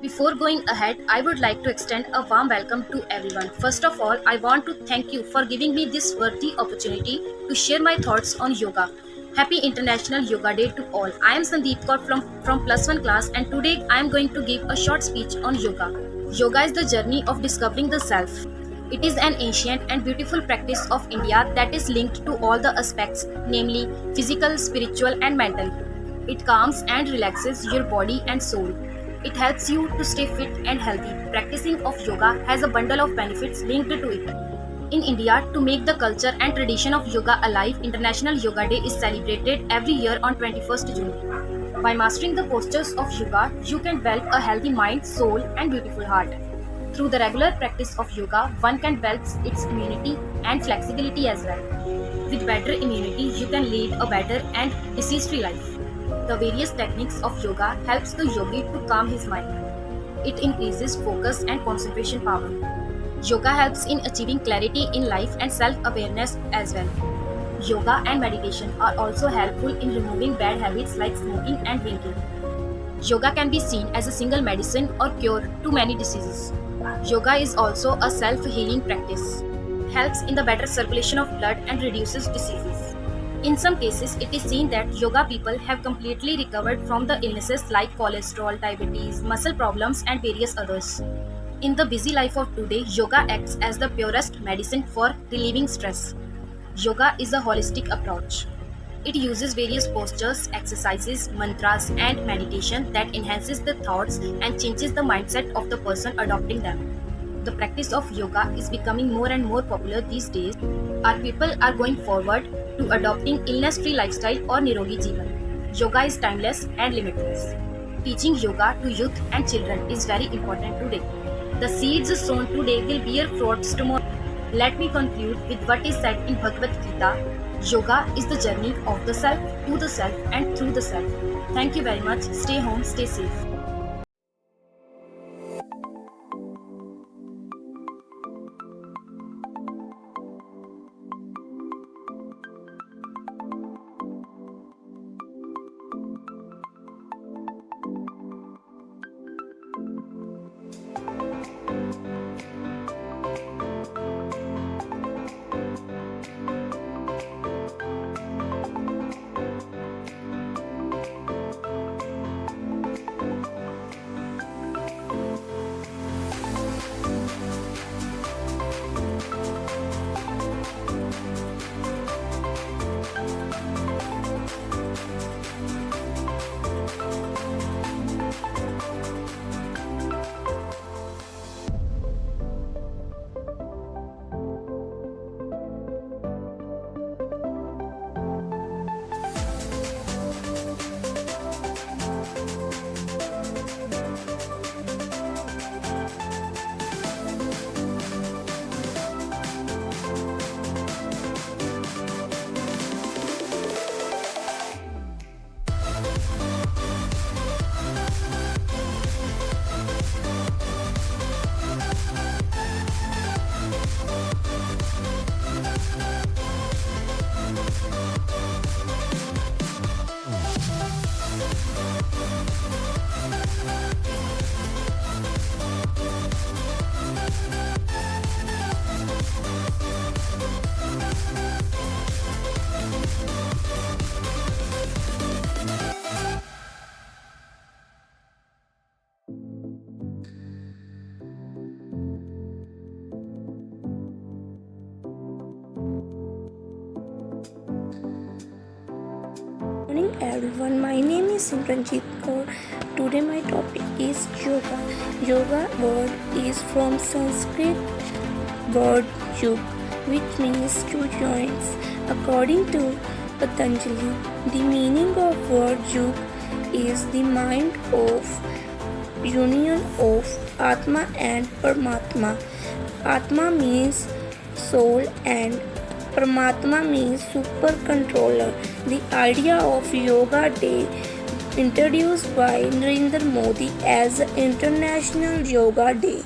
Before going ahead, I would like to extend a warm welcome to everyone. First of all, I want to thank you for giving me this worthy opportunity to share my thoughts on yoga. Happy International Yoga Day to all. I am Sandeep Kaur from Plus One class, and today I am going to give a short speech on yoga. Yoga is the journey of discovering the self. It is an ancient and beautiful practice of India that is linked to all the aspects, namely physical, spiritual, and mental. It calms and relaxes your body and soul. It helps you to stay fit and healthy. Practicing of yoga has a bundle of benefits linked to it. In India, to make the culture and tradition of yoga alive, International Yoga Day is celebrated every year on 21st June. By mastering the postures of yoga, you can develop a healthy mind, soul, and beautiful heart. Through the regular practice of yoga, one can develop its immunity and flexibility as well. With better immunity, you can lead a better and disease-free life. The various techniques of yoga helps the yogi to calm his mind. It increases focus and concentration power. Yoga helps in achieving clarity in life and self-awareness as well. Yoga and meditation are also helpful in removing bad habits like smoking and drinking. Yoga can be seen as a single medicine or cure to many diseases. Yoga is also a self-healing practice. Helps in the better circulation of blood and reduces diseases. In some cases, it is seen that yoga people have completely recovered from the illnesses like cholesterol, diabetes, muscle problems, and various others. In the busy life of today, yoga acts as the purest medicine for relieving stress. Yoga is a holistic approach. It uses various postures, exercises, mantras, and meditation that enhances the thoughts and changes the mindset of the person adopting them. The practice of yoga is becoming more and more popular these days. Our people are going forward to adopting illness-free lifestyle or Nirogi Jeevan. Yoga is timeless and limitless. Teaching yoga to youth and children is very important today. The seeds sown today will bear fruits tomorrow. Let me conclude with what is said in Bhagavad Gita. Yoga is the journey of the self, to the self, and through the self. Thank you very much. Stay home, stay safe. Morning everyone, my name is Simranjit Kaur. Today my topic is yoga. Yoga word is from Sanskrit word yug, which means two joints. According to Patanjali, the meaning of word yug is the mind of union of Atma and Paramatma. Atma means soul and Paramatma means super controller. The idea of Yoga Day introduced by Narendra Modi as International Yoga Day.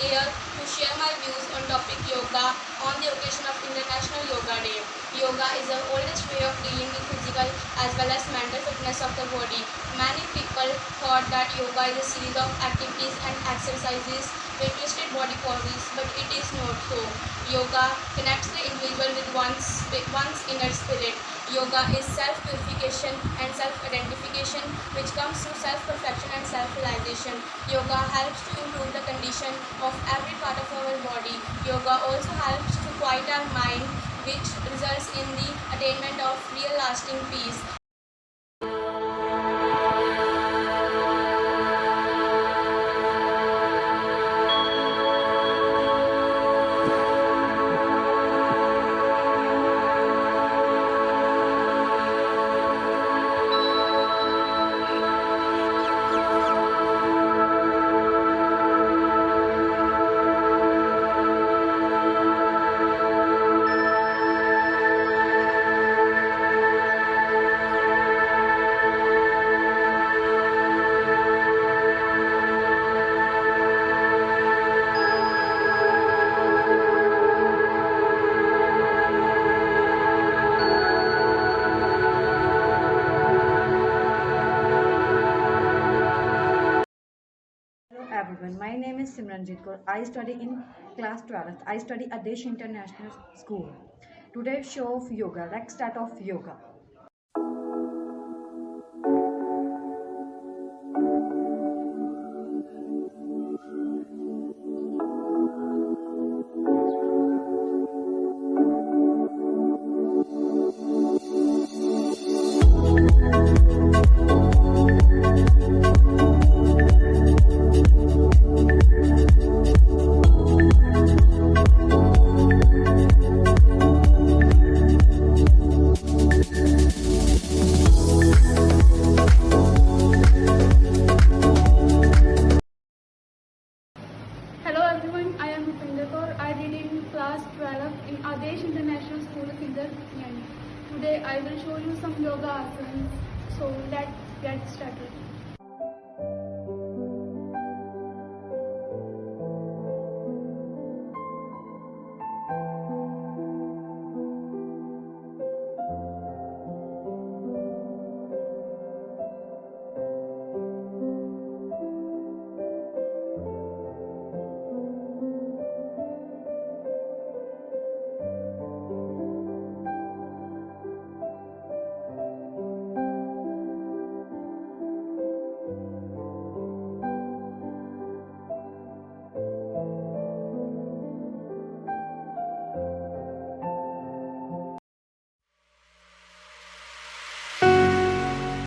here to share my views on topic yoga on the occasion of International Yoga Day. Yoga is the oldest way of dealing with physical as well as mental fitness of the body. Many people thought that yoga is a series of activities and exercises with twisted body poses, but it is not so. Yoga connects the individual with one's inner spirit. Yoga is self-purification and self-identification, which comes through self-perfection and self-realization. Yoga helps to improve the condition of every part of our body. Yoga also helps to quiet our mind, which results in the attainment of real lasting peace. Everyone, my name is Simranjit Kaur. I study in class 12th. I study at Desh International School. Today's show of yoga. Let's start off yoga. Hello everyone, I am Rupinder Kaur. I read in class 12 in Adesh International School, Kindergarten. Today I will show you some yoga asanas. So let's get started.